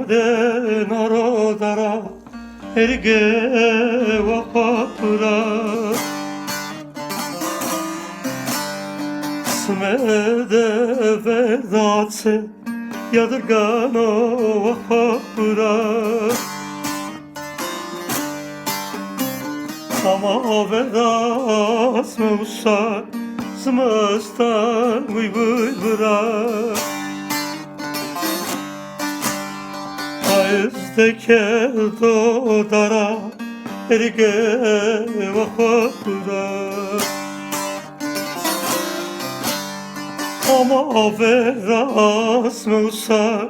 smede narodara erge vapapura smede verdatse yadırgano vapapura ama verdas mı usar smastan uy bıra Ayzdeke dodara erge vahapura ama verras mı usar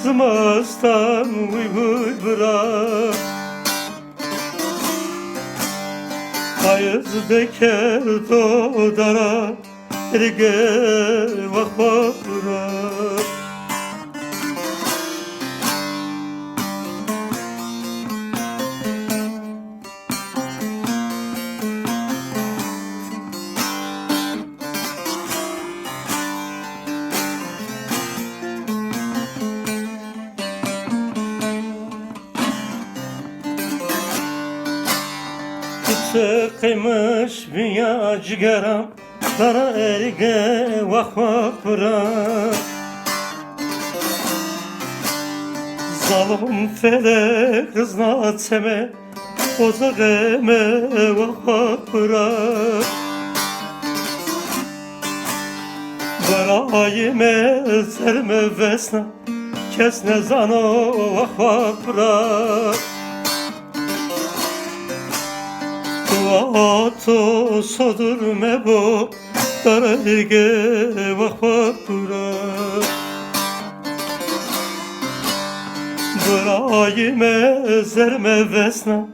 smastan uy bıra Ayzdeke dodara erge vahapura Sıkıymış dünya cigaram Dara erge vah vah bırak Zalim felek rızna teme Ozak eme vah vah bırak Barayime zerme vesna Kesne zano vah vah bırak Ato sodur mebo darege vahapura Brayime zerme vesna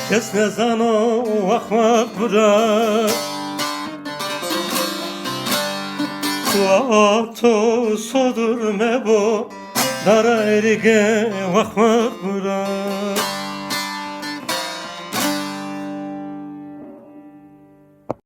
kesne zano vahapura Ato sodur mebo darege vahapura